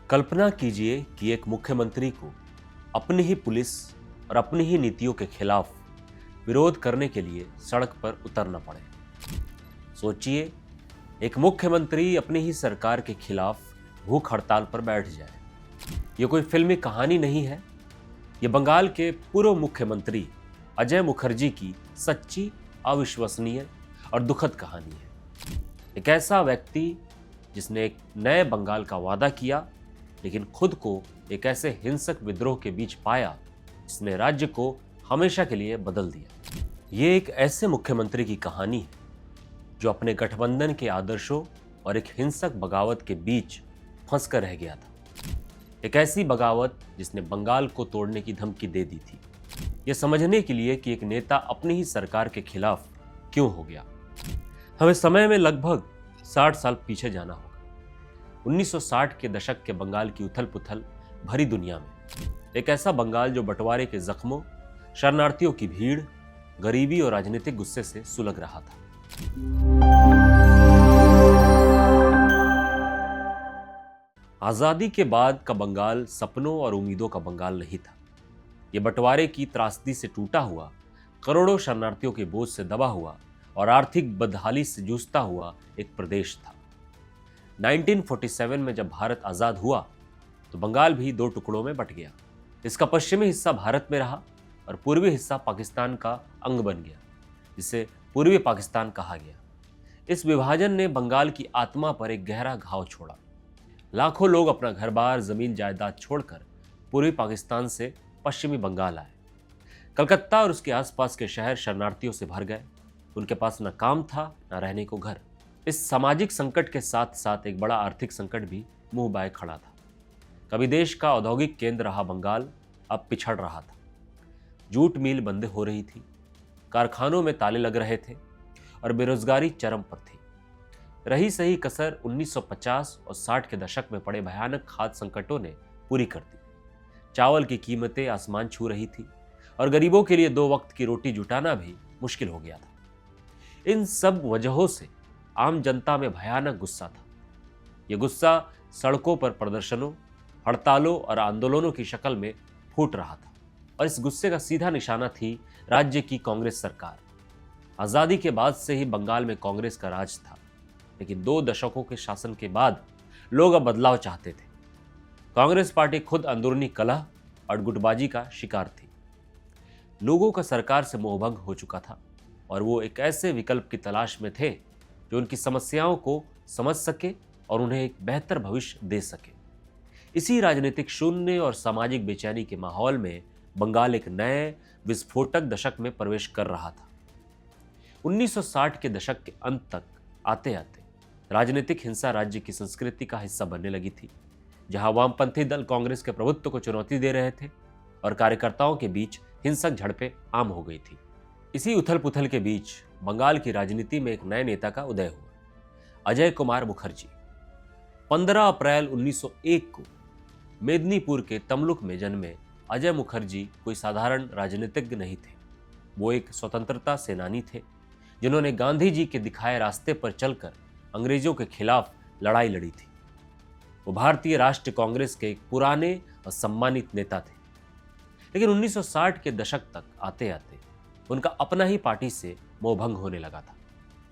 कल्पना कीजिए कि एक मुख्यमंत्री को अपनी ही पुलिस और अपनी ही नीतियों के खिलाफ विरोध करने के लिए सड़क पर उतरना पड़े। सोचिए, एक मुख्यमंत्री अपनी ही सरकार के खिलाफ भूख हड़ताल पर बैठ जाए। ये कोई फिल्मी कहानी नहीं है, ये बंगाल के पूर्व मुख्यमंत्री अजय मुखर्जी की सच्ची, अविश्वसनीय और दुखद कहानी है। एक ऐसा व्यक्ति जिसने एक नए बंगाल का वादा किया, लेकिन खुद को एक ऐसे हिंसक विद्रोह के बीच पाया जिसने राज्य को हमेशा के लिए बदल दिया। ये एक ऐसे मुख्यमंत्री की कहानी है जो अपने गठबंधन के आदर्शों और एक हिंसक बगावत के बीच फंस कर रह गया था। एक ऐसी बगावत जिसने बंगाल को तोड़ने की धमकी दे दी थी। यह समझने के लिए कि एक नेता अपनी ही सरकार के खिलाफ क्यों हो गया, हमें समय में लगभग 60 साल पीछे जाना होगा। 1960 के दशक के बंगाल की उथल पुथल भरी दुनिया में एक ऐसा बंगाल जो बंटवारे के जख्मों, शरणार्थियों की भीड़, गरीबी और राजनीतिक गुस्से से सुलग रहा था। आजादी के बाद का बंगाल सपनों और उम्मीदों का बंगाल नहीं था। यह बंटवारे की त्रासदी से टूटा हुआ, करोड़ों शरणार्थियों के बोझ से दबा हुआ और आर्थिक बदहाली से जूझता हुआ एक प्रदेश था। 1947 में जब भारत आजाद हुआ तो बंगाल भी दो टुकड़ों में बंट गया। इसका पश्चिमी हिस्सा भारत में रहा और पूर्वी हिस्सा पाकिस्तान का अंग बन गया, जिसे पूर्वी पाकिस्तान कहा गया। इस विभाजन ने बंगाल की आत्मा पर एक गहरा घाव छोड़ा। लाखों लोग अपना घर बार, जमीन जायदाद छोड़कर पूर्वी पाकिस्तान से पश्चिमी बंगाल आए। कलकत्ता और उसके आसपास के शहर शरणार्थियों से भर गए। उनके पास न काम था, न रहने को घर। इस सामाजिक संकट के साथ साथ एक बड़ा आर्थिक संकट भी मुंह बाए खड़ा था। कभी देश का औद्योगिक केंद्र रहा बंगाल अब पिछड़ रहा था। जूट मिल बंद हो रही थी, कारखानों में ताले लग रहे थे और बेरोजगारी चरम पर थी। रही सही कसर 1950 और 60 के दशक में पड़े भयानक खाद्य संकटों ने पूरी कर दी। चावल की कीमतें आसमान छू रही थी और गरीबों के लिए 2 वक्त की रोटी जुटाना भी मुश्किल हो गया था। इन सब वजहों से आम जनता में भयानक गुस्सा था। यह गुस्सा सड़कों पर प्रदर्शनों, हड़तालों और आंदोलनों की शक्ल में फूट रहा था और इस गुस्से का सीधा निशाना थी राज्य की कांग्रेस सरकार। आजादी के बाद से ही बंगाल में कांग्रेस का राज था, लेकिन 2 दशकों के शासन के बाद लोग अब बदलाव चाहते थे। कांग्रेस पार्टी खुद अंदरूनी कलह और गुटबाजी का शिकार थी। लोगों का सरकार से मोहभंग हो चुका था और वो एक ऐसे विकल्प की तलाश में थे जो उनकी समस्याओं को समझ सके और उन्हें एक बेहतर भविष्य दे सके। इसी राजनीतिक शून्य और सामाजिक बेचैनी के माहौल में बंगाल एक नए विस्फोटक दशक में प्रवेश कर रहा था। 1960 के दशक के अंत तक आते आते राजनीतिक हिंसा राज्य की संस्कृति का हिस्सा बनने लगी थी, जहां वामपंथी दल कांग्रेस के प्रभुत्व को चुनौती दे रहे थे और कार्यकर्ताओं के बीच हिंसक झड़पें आम हो गई थी। इसी उथल पुथल के बीच बंगाल की राजनीति में एक नए नेता का उदय हुआ, अजय कुमार मुखर्जी। 15 अप्रैल 1901 को मेदिनीपुर के तमलुक में जन्मे अजय मुखर्जी कोई साधारण राजनीतिज्ञ नहीं थे। वो एक स्वतंत्रता सेनानी थे जिन्होंने गांधी जी के दिखाए रास्ते पर चलकर अंग्रेजों के खिलाफ लड़ाई लड़ी थी। वो भारतीय राष्ट्रीय कांग्रेस के एक पुराने और सम्मानित नेता थे, लेकिन 1960 के दशक तक आते आते उनका अपना ही पार्टी से मोहभंग होने लगा था।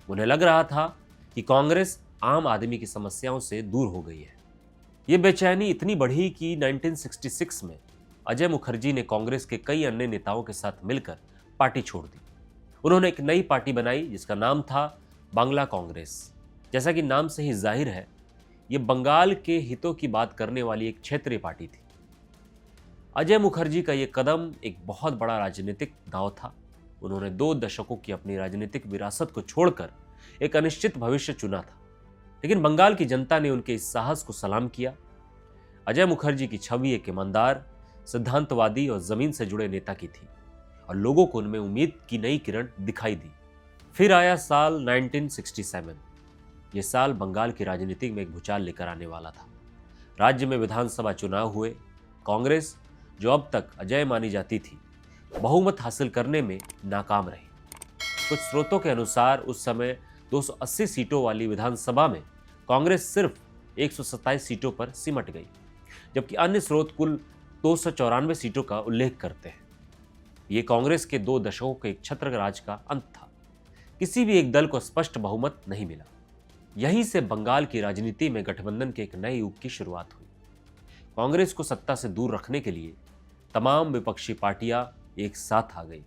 उन्हें लग रहा था कि कांग्रेस आम आदमी की समस्याओं से दूर हो गई है। ये बेचैनी इतनी बढ़ी कि 1966 में अजय मुखर्जी ने कांग्रेस के कई अन्य नेताओं के साथ मिलकर पार्टी छोड़ दी। उन्होंने एक नई पार्टी बनाई जिसका नाम था बांग्ला कांग्रेस। जैसा कि नाम से ही जाहिर है, ये बंगाल के हितों की बात करने वाली एक क्षेत्रीय पार्टी थी। अजय मुखर्जी का ये कदम एक बहुत बड़ा राजनीतिक दांव था। उन्होंने 2 दशकों की अपनी राजनीतिक विरासत को छोड़कर एक अनिश्चित भविष्य चुना था, लेकिन बंगाल की जनता ने उनके इस साहस को सलाम किया। अजय मुखर्जी की छवि एक ईमानदार, सिद्धांतवादी और जमीन से जुड़े नेता की थी और लोगों को उनमें उम्मीद की नई किरण दिखाई दी। फिर आया साल 1967। यह साल बंगाल की राजनीति में एक भूचाल लेकर आने वाला था। राज्य में विधानसभा चुनाव हुए। कांग्रेस, जो अब तक अजय मानी जाती थी, बहुमत हासिल करने में नाकाम रही। कुछ स्रोतों के अनुसार उस समय 280 सीटों वाली विधानसभा में कांग्रेस सिर्फ 127 सीटों पर सिमट गई। जबकि अन्य स्रोत कुल 294 सीटों का उल्लेख करते हैं। ये कांग्रेस के 2 दशकों के एक छत्र राज का अंत था। किसी भी एक दल को स्पष्ट बहुमत नहीं मिला। यहीं से बंगाल की राजनीति में गठबंधन के एक नए युग की शुरुआत हुई। कांग्रेस को सत्ता से दूर रखने के लिए तमाम विपक्षी पार्टियां एक साथ आ गई।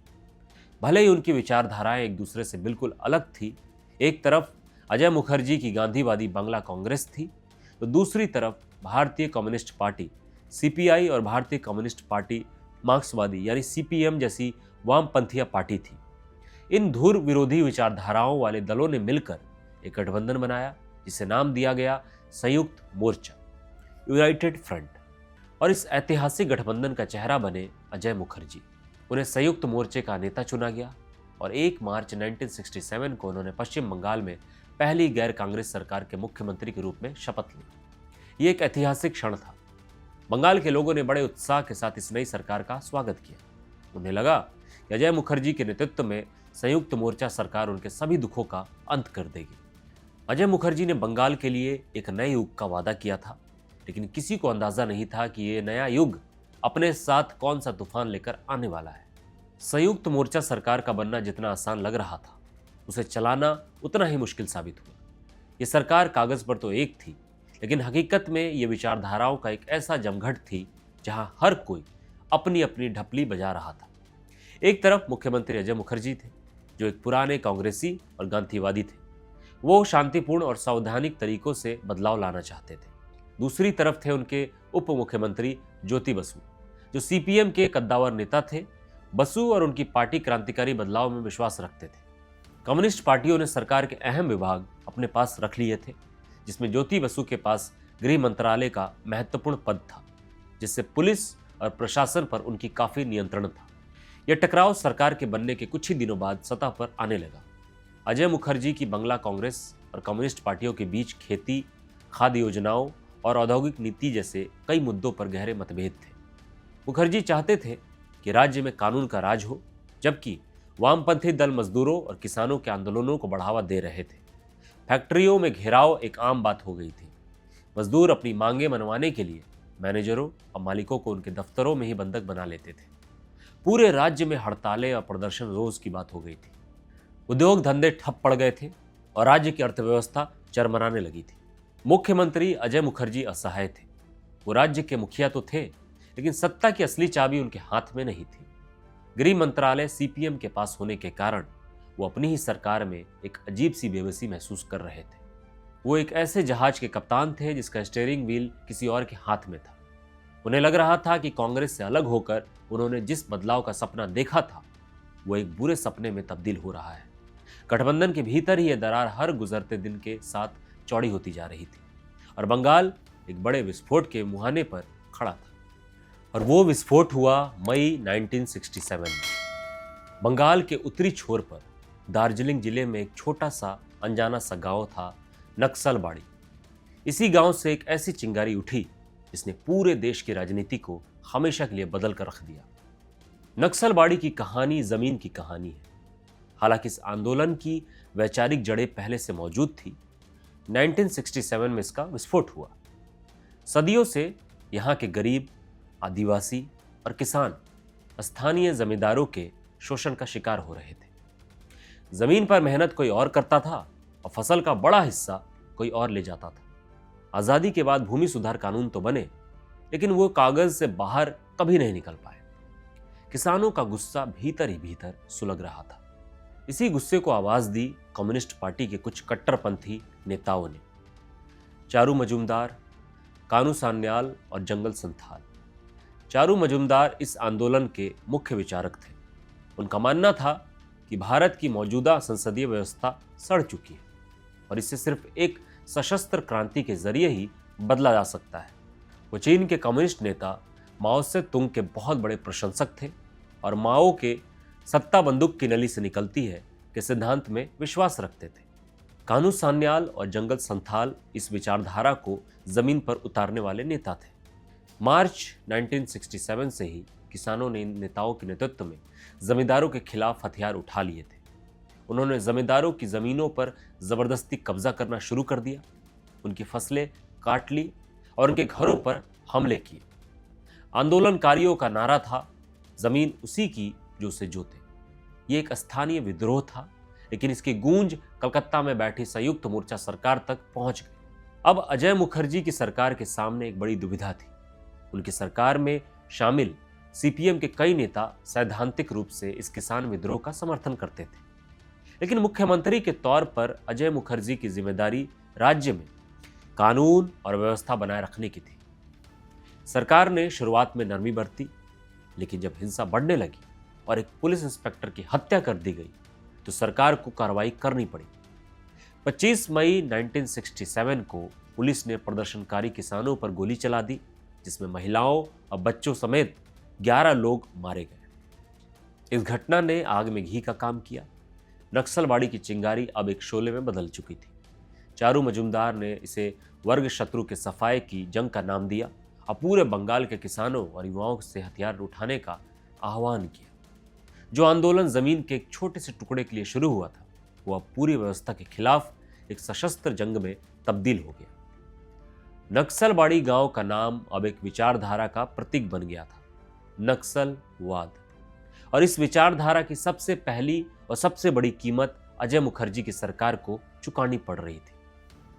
भले ही उनकी विचारधाराएं एक दूसरे से बिल्कुल अलग थी। एक तरफ अजय मुखर्जी की गांधीवादी बांग्ला कांग्रेस थी, तो दूसरी तरफ भारतीय कम्युनिस्ट पार्टी सीपीआई और भारतीय कम्युनिस्ट पार्टी मार्क्सवादी यानी सीपीएम जैसी वामपंथीय पार्टी थी। इन धुर विरोधी विचारधाराओं वाले दलों ने मिलकर एक गठबंधन बनाया, जिसे नाम दिया गया संयुक्त मोर्चा, यूनाइटेड फ्रंट। और इस ऐतिहासिक गठबंधन का चेहरा बने अजय मुखर्जी। उन्हें संयुक्त मोर्चे का नेता चुना गया और 1 मार्च 1967 को उन्होंने पश्चिम बंगाल में पहली गैर कांग्रेस सरकार के मुख्यमंत्री के रूप में शपथ ली। ये एक ऐतिहासिक क्षण था। बंगाल के लोगों ने बड़े उत्साह के साथ इस नई सरकार का स्वागत किया। उन्हें लगा कि अजय मुखर्जी के नेतृत्व में संयुक्त मोर्चा सरकार उनके सभी दुखों का अंत कर देगी। अजय मुखर्जी ने बंगाल के लिए एक नए युग का वादा किया था, लेकिन किसी को अंदाजा नहीं था कि ये नया युग अपने साथ कौन सा तूफान लेकर आने वाला है। संयुक्त मोर्चा सरकार का बनना जितना आसान लग रहा था, उसे चलाना उतना ही मुश्किल साबित हुआ। ये सरकार कागज पर तो एक थी, लेकिन हकीकत में ये विचारधाराओं का एक ऐसा जमघट थी जहां हर कोई अपनी अपनी ढपली बजा रहा था। एक तरफ मुख्यमंत्री अजय मुखर्जी थे, जो एक पुराने कांग्रेसी और गांधीवादी थे। वो शांतिपूर्ण और संवैधानिक तरीकों से बदलाव लाना चाहते थे। दूसरी तरफ थे उनके उप मुख्यमंत्री ज्योति बसु, जो सीपीएम के कद्दावर नेता थे। बसु और उनकी पार्टी क्रांतिकारी बदलाव में विश्वास रखते थे। कम्युनिस्ट पार्टियों ने सरकार के अहम विभाग अपने पास रख लिए थे, जिसमें ज्योति बसु के पास गृह मंत्रालय का महत्वपूर्ण पद था, जिससे पुलिस और प्रशासन पर उनकी काफी नियंत्रण था। यह टकराव सरकार के बनने के कुछ ही दिनों बाद सतह पर आने लगा। अजय मुखर्जी की बंगला कांग्रेस और कम्युनिस्ट पार्टियों के बीच खेती, खाद्य योजनाओं और औद्योगिक नीति जैसे कई मुद्दों पर गहरे मतभेद थे। मुखर्जी चाहते थे कि राज्य में कानून का राज हो, जबकि वामपंथी दल मजदूरों और किसानों के आंदोलनों को बढ़ावा दे रहे थे। फैक्ट्रियों में घेराव एक आम बात हो गई थी। मजदूर अपनी मांगे मनवाने के लिए मैनेजरों और मालिकों को उनके दफ्तरों में ही बंधक बना लेते थे। पूरे राज्य में हड़तालें और प्रदर्शन रोज की बात हो गई थी। उद्योग धंधे ठप पड़ गए थे और राज्य की अर्थव्यवस्था चरमराने लगी थी। मुख्यमंत्री अजय मुखर्जी असहाय थे। वो राज्य के मुखिया तो थे, लेकिन सत्ता की असली चाबी उनके हाथ में नहीं थी। गृह मंत्रालय सीपीएम के पास होने के कारण वो अपनी ही सरकार में एक अजीब सी बेबसी महसूस कर रहे थे। वो एक ऐसे जहाज के कप्तान थे जिसका स्टीयरिंग व्हील किसी और के हाथ में था। उन्हें लग रहा था कि कांग्रेस से अलग होकर उन्होंने जिस बदलाव का सपना देखा था, वो एक बुरे सपने में तब्दील हो रहा है। गठबंधन के भीतर ही यह दरार हर गुजरते दिन के साथ चौड़ी होती जा रही थी और बंगाल एक बड़े विस्फोट के मुहाने पर खड़ा था। और वो विस्फोट हुआ मई 1967 में। बंगाल के उत्तरी छोर पर दार्जिलिंग जिले में एक छोटा सा अनजाना सा गांव था, नक्सलबाड़ी। इसी गांव से एक ऐसी चिंगारी उठी जिसने पूरे देश की राजनीति को हमेशा के लिए बदल कर रख दिया। नक्सलबाड़ी की कहानी जमीन की कहानी है। हालांकि इस आंदोलन की वैचारिक जड़ें पहले से मौजूद थी, 1967 में इसका विस्फोट हुआ। सदियों से यहाँ के गरीब, आदिवासी और किसान स्थानीय जमींदारों के शोषण का शिकार हो रहे थे। जमीन पर मेहनत कोई और करता था और फसल का बड़ा हिस्सा कोई और ले जाता था। आजादी के बाद भूमि सुधार कानून तो बने, लेकिन वो कागज से बाहर कभी नहीं निकल पाए। किसानों का गुस्सा भीतर ही भीतर सुलग रहा था। इसी गुस्से को आवाज दी कम्युनिस्ट पार्टी के कुछ कट्टरपंथी नेताओं ने। चारू मजूमदार, कानू सान्याल और जंगल संथाल। चारू मजूमदार इस आंदोलन के मुख्य विचारक थे। उनका मानना था कि भारत की मौजूदा संसदीय व्यवस्था सड़ चुकी है और इसे सिर्फ एक सशस्त्र क्रांति के जरिए ही बदला जा सकता है। वो चीन के कम्युनिस्ट नेता माओ से तुंग के बहुत बड़े प्रशंसक थे और माओ के सत्ता बंदूक की नली से निकलती है के सिद्धांत में विश्वास रखते थे। कानू सान्याल और जंगल संथाल इस विचारधारा को जमीन पर उतारने वाले नेता थे। मार्च 1967 से ही किसानों ने इन नेताओं के नेतृत्व में जमींदारों के खिलाफ हथियार उठा लिए थे। उन्होंने जमींदारों की जमीनों पर जबरदस्ती कब्जा करना शुरू कर दिया, उनकी फसलें काट ली और उनके घरों पर हमले किए। आंदोलनकारियों का नारा था, जमीन उसी की जो उसे जोते। ये एक स्थानीय विद्रोह था, लेकिन इसकी गूंज कलकत्ता में बैठी संयुक्त मोर्चा सरकार तक पहुंच गई। अब अजय मुखर्जी की सरकार के सामने एक बड़ी दुविधा थी। उनकी सरकार में शामिल सीपीएम के कई नेता सैद्धांतिक रूप से इस किसान विद्रोह का समर्थन करते थे, लेकिन मुख्यमंत्री के तौर पर अजय मुखर्जी की जिम्मेदारी राज्य में कानून और व्यवस्था बनाए रखने की थी। सरकार ने शुरुआत में नरमी बरती, लेकिन जब हिंसा बढ़ने लगी और एक पुलिस इंस्पेक्टर की हत्या कर दी गई तो सरकार को कार्रवाई करनी पड़ी। 25 मई 1967 को पुलिस ने प्रदर्शनकारी किसानों पर गोली चला दी, जिसमें महिलाओं और बच्चों समेत 11 लोग मारे गए। इस घटना ने आग में घी का काम किया। नक्सलवाड़ी की चिंगारी अब एक शोले में बदल चुकी थी। चारू मजुमदार ने इसे वर्ग शत्रु के सफाए की जंग का नाम दिया और पूरे बंगाल के किसानों और युवाओं से हथियार उठाने का आह्वान किया। जो आंदोलन जमीन के एक छोटे से टुकड़े के लिए शुरू हुआ था, वो अब पूरी व्यवस्था के खिलाफ एक सशस्त्र जंग में तब्दील हो गया। नक्सलवाड़ी गांव का नाम अब एक विचारधारा का प्रतीक बन गया था, नक्सलवाद। और इस विचारधारा की सबसे पहली और सबसे बड़ी कीमत अजय मुखर्जी की सरकार को चुकानी पड़ रही थी।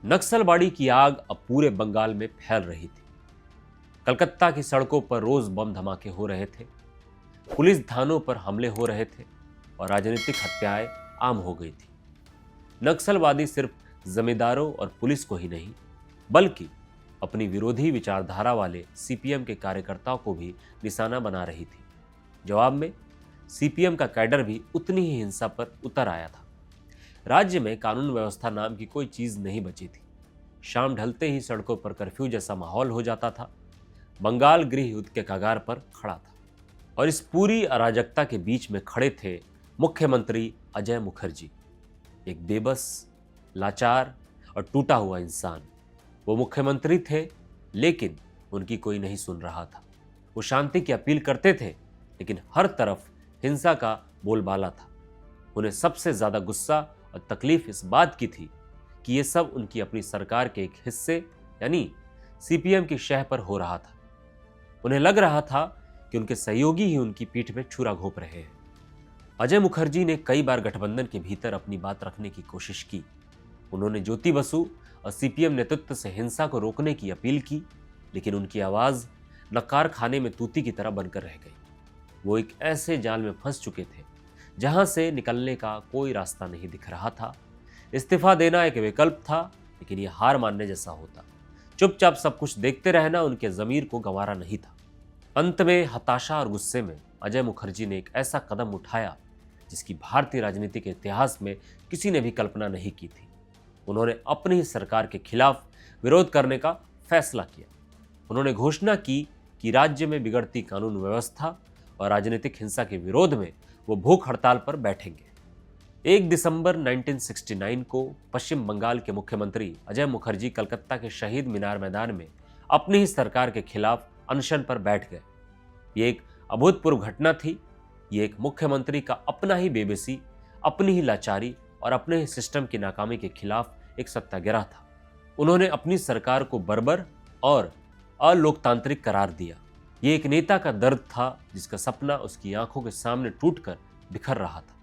नक्सलवाड़ी की आग अब पूरे बंगाल में फैल रही थी। कलकत्ता की सड़कों पर रोज बम धमाके हो रहे थे, पुलिस थानों पर हमले हो रहे थे और राजनीतिक हत्याएं आम हो गई थी। नक्सलवादी सिर्फ जमींदारों और पुलिस को ही नहीं, बल्कि अपनी विरोधी विचारधारा वाले सीपीएम के कार्यकर्ताओं को भी निशाना बना रही थी। जवाब में सीपीएम का कैडर भी उतनी ही हिंसा पर उतर आया था। राज्य में कानून व्यवस्था नाम की कोई चीज नहीं बची थी। शाम ढलते ही सड़कों पर कर्फ्यू जैसा माहौल हो जाता था। बंगाल गृह युद्ध के कगार पर खड़ा था और इस पूरी अराजकता के बीच में खड़े थे मुख्यमंत्री अजय मुखर्जी, एक बेबस, लाचार और टूटा हुआ इंसान। वो मुख्यमंत्री थे, लेकिन उनकी कोई नहीं सुन रहा था। वो शांति की अपील करते थे, लेकिन हर तरफ हिंसा का बोलबाला था। उन्हें सबसे ज्यादा गुस्सा और तकलीफ इस बात की थी कि ये सब उनकी अपनी सरकार के एक हिस्से यानी सीपीएम की शह पर हो रहा था। उन्हें लग रहा था कि उनके सहयोगी ही उनकी पीठ में छुरा घोंप रहे हैं। अजय मुखर्जी ने कई बार गठबंधन के भीतर अपनी बात रखने की कोशिश की। उन्होंने ज्योति बसु और सीपीएम नेतृत्व से हिंसा को रोकने की अपील की, लेकिन उनकी आवाज नकार खाने में तूती की तरह बनकर रह गई। वो एक ऐसे जाल में फंस चुके थे जहां से निकलने का कोई रास्ता नहीं दिख रहा था। इस्तीफा देना एक विकल्प था, लेकिन यह हार मानने जैसा होता। चुपचाप सब कुछ देखते रहना उनके जमीर को गंवारा नहीं था। अंत में हताशा और गुस्से में अजय मुखर्जी ने एक ऐसा कदम उठाया जिसकी भारतीय राजनीति के इतिहास में किसी ने भी कल्पना नहीं की थी। उन्होंने अपनी ही सरकार के खिलाफ विरोध करने का फैसला किया। उन्होंने घोषणा की कि राज्य में बिगड़ती कानून व्यवस्था और राजनीतिक हिंसा के विरोध में वो भूख हड़ताल पर बैठेंगे। 1 दिसंबर 1969 को पश्चिम बंगाल के मुख्यमंत्री अजय मुखर्जी कलकत्ता के शहीद मीनार मैदान में अपनी ही सरकार के खिलाफ अनशन पर बैठ गए। ये एक अभूतपूर्व घटना थी। ये एक मुख्यमंत्री का अपना ही बेबसी, अपनी ही लाचारी और अपने ही सिस्टम की नाकामी के खिलाफ एक सत्याग्रह था। उन्होंने अपनी सरकार को बर्बर और अलोकतांत्रिक करार दिया। ये एक नेता का दर्द था जिसका सपना उसकी आंखों के सामने टूटकर बिखर रहा था।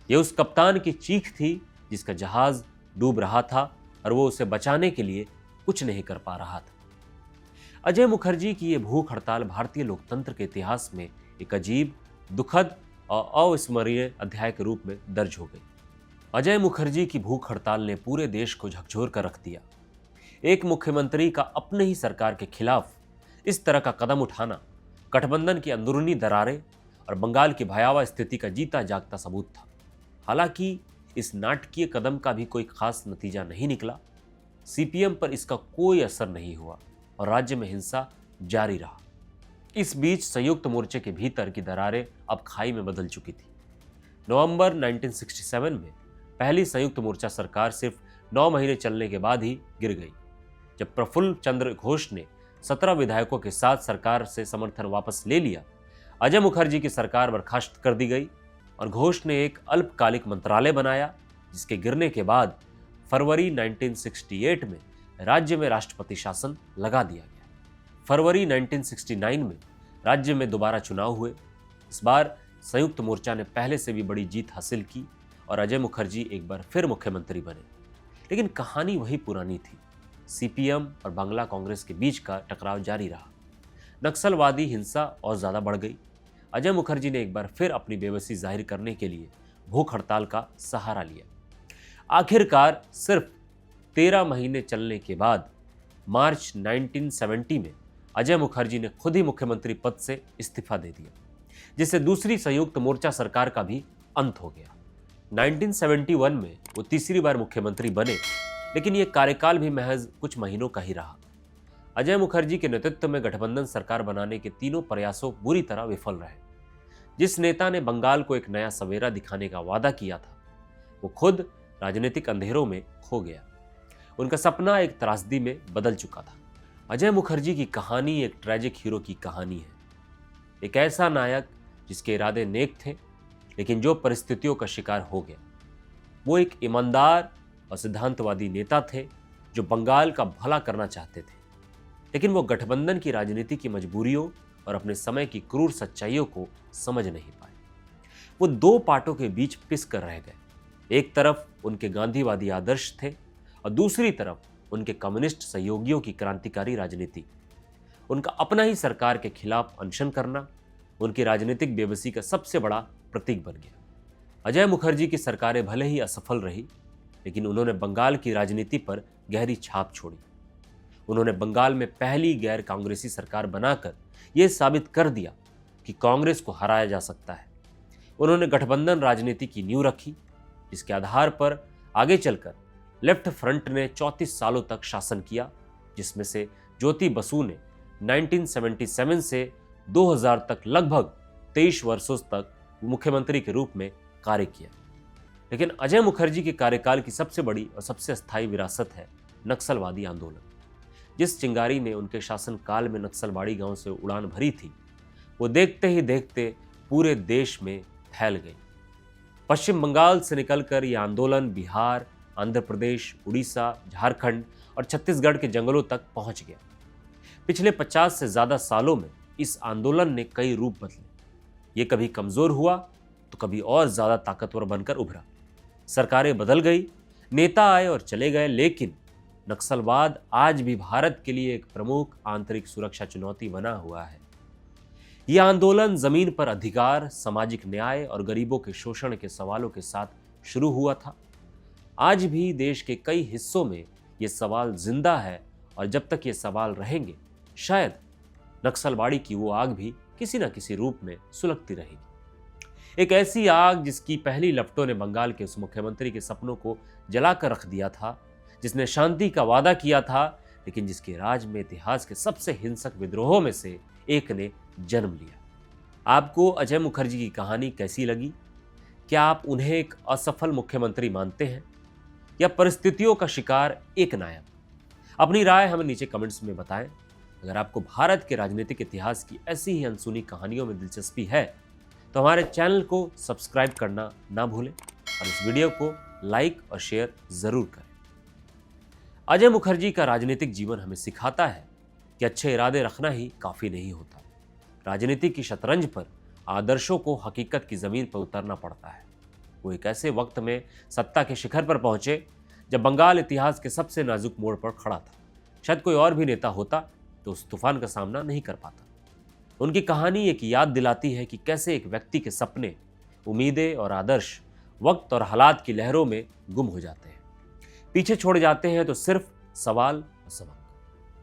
यह उस कप्तान की चीख थी जिसका जहाज डूब रहा था और वो उसे बचाने के लिए कुछ नहीं कर पा रहा था। अजय मुखर्जी की यह भूख हड़ताल भारतीय लोकतंत्र के इतिहास में एक अजीब, दुखद और अविस्मरणीय अध्याय के रूप में दर्ज हो गई। अजय मुखर्जी की भूख हड़ताल ने पूरे देश को झकझोर कर रख दिया। एक मुख्यमंत्री का अपने ही सरकार के खिलाफ इस तरह का कदम उठाना गठबंधन की अंदरूनी दरारें और बंगाल की भयावह स्थिति का जीता जागता सबूत था। हालांकि इस नाटकीय कदम का भी कोई खास नतीजा नहीं निकला। सीपीएम पर इसका कोई असर नहीं हुआ और राज्य में हिंसा जारी रहा। इस बीच संयुक्त मोर्चे के भीतर की दरारें अब खाई में बदल चुकी थी। नवंबर 1967 में पहली संयुक्त मोर्चा सरकार सिर्फ 9 महीने चलने के बाद ही गिर गई, जब प्रफुल्ल चंद्र घोष ने 17 विधायकों के साथ सरकार से समर्थन वापस ले लिया। अजय मुखर्जी की सरकार बर्खास्त कर दी गई और घोष ने एक अल्पकालिक मंत्रालय बनाया, जिसके गिरने के बाद फरवरी 1968 में राज्य में राष्ट्रपति शासन लगा दिया गया। फरवरी 1969 में राज्य में दोबारा चुनाव हुए। इस बार संयुक्त मोर्चा ने पहले से भी बड़ी जीत हासिल की और अजय मुखर्जी एक बार फिर मुख्यमंत्री बने। लेकिन कहानी वही पुरानी थी। सीपीएम और बांग्ला कांग्रेस के बीच का टकराव जारी रहा। नक्सलवादी हिंसा और ज्यादा बढ़ गई। अजय मुखर्जी ने एक बार फिर अपनी बेबसी जाहिर करने के लिए भूख हड़ताल का सहारा लिया। आखिरकार सिर्फ 13 महीने चलने के बाद मार्च 1970 में अजय मुखर्जी ने खुद ही मुख्यमंत्री पद से इस्तीफा दे दिया, जिससे दूसरी संयुक्त मोर्चा सरकार का भी अंत हो गया। 1971 में वो तीसरी बार मुख्यमंत्री बने, लेकिन ये कार्यकाल भी महज कुछ महीनों का ही रहा। अजय मुखर्जी के नेतृत्व में गठबंधन सरकार बनाने के तीनों प्रयासों बुरी तरह विफल रहे। जिस नेता ने बंगाल को एक नया सवेरा दिखाने का वादा किया था, वो खुद राजनीतिक अंधेरों में खो गया। उनका सपना एक त्रासदी में बदल चुका था। अजय मुखर्जी की कहानी एक ट्रैजिक हीरो की कहानी है। एक ऐसा नायक जिसके इरादे नेक थे, लेकिन जो परिस्थितियों का शिकार हो गया। वो एक ईमानदार और सिद्धांतवादी नेता थे जो बंगाल का भला करना चाहते थे, लेकिन वो गठबंधन की राजनीति की मजबूरियों और अपने समय की क्रूर सच्चाइयों को समझ नहीं पाए। वो दो पार्टों के बीच पिस कर रह गए। एक तरफ उनके गांधीवादी आदर्श थे और दूसरी तरफ उनके कम्युनिस्ट सहयोगियों की क्रांतिकारी राजनीति। उनका अपना ही सरकार के खिलाफ अनशन करना उनकी राजनीतिक बेबसी का सबसे बड़ा प्रतीक बन गया। अजय मुखर्जी की सरकारें भले ही असफल रही, लेकिन उन्होंने बंगाल की राजनीति पर गहरी छाप छोड़ी। उन्होंने बंगाल में पहली गैर कांग्रेसी सरकार बनाकर यह साबित कर दिया कि कांग्रेस को हराया जा सकता है। उन्होंने गठबंधन राजनीति की नींव रखी, जिसके आधार पर आगे चलकर लेफ्ट फ्रंट ने 34 सालों तक शासन किया, जिसमें से ज्योति बसु ने 1977 से 2000 तक लगभग 23 वर्षों तक मुख्यमंत्री के रूप में कार्य किया। लेकिन अजय मुखर्जी के कार्यकाल की सबसे बड़ी और सबसे अस्थायी विरासत है नक्सलवादी आंदोलन। जिस चिंगारी ने उनके शासनकाल में नक्सलवाड़ी गांव से उड़ान भरी थी, वो देखते ही देखते पूरे देश में फैल गई। पश्चिम बंगाल से निकलकर यह आंदोलन बिहार, आंध्र प्रदेश, उड़ीसा, झारखंड और छत्तीसगढ़ के जंगलों तक पहुंच गया। पिछले 50 से ज्यादा सालों में इस आंदोलन ने कई रूप बदले। ये कभी कमजोर हुआ तो कभी और ज्यादा ताकतवर बनकर उभरा। सरकारें बदल गई, नेता आए और चले गए, लेकिन नक्सलवाद आज भी भारत के लिए एक प्रमुख आंतरिक सुरक्षा चुनौती बना हुआ है। यह आंदोलन जमीन पर अधिकार, सामाजिक न्याय और गरीबों के शोषण के सवालों के साथ शुरू हुआ था। आज भी देश के कई हिस्सों में ये सवाल जिंदा है और जब तक ये सवाल रहेंगे, शायद नक्सलवाड़ी की वो आग भी किसी न किसी रूप में सुलगती रहेगी। एक ऐसी आग जिसकी पहली लपटों ने बंगाल के उस मुख्यमंत्री के सपनों को जलाकर रख दिया था, जिसने शांति का वादा किया था, लेकिन जिसके राज में इतिहास के सबसे हिंसक विद्रोहों में से एक ने जन्म लिया। आपको अजय मुखर्जी की कहानी कैसी लगी? क्या आप उन्हें एक असफल मुख्यमंत्री मानते हैं या परिस्थितियों का शिकार एक नायक? अपनी राय हमें नीचे कमेंट्स में बताएं। अगर आपको भारत के राजनीतिक इतिहास की ऐसी ही अनसुनी कहानियों में दिलचस्पी है तो हमारे चैनल को सब्सक्राइब करना ना भूलें और इस वीडियो को लाइक और शेयर जरूर करें। अजय मुखर्जी का राजनीतिक जीवन हमें सिखाता है कि अच्छे इरादे रखना ही काफी नहीं होता। राजनीति की शतरंज पर आदर्शों को हकीकत की जमीन पर उतरना पड़ता है। वो एक ऐसे वक्त में सत्ता के शिखर पर पहुंचे जब बंगाल इतिहास के सबसे नाजुक मोड़ पर खड़ा था। शायद कोई और भी नेता होता तो उस तूफान का सामना नहीं कर पाता। उनकी कहानी एक याद दिलाती है कि कैसे एक व्यक्ति के सपने, उम्मीदें और आदर्श वक्त और हालात की लहरों में गुम हो जाते हैं, पीछे छोड़ जाते हैं तो सिर्फ सवाल और सवाल।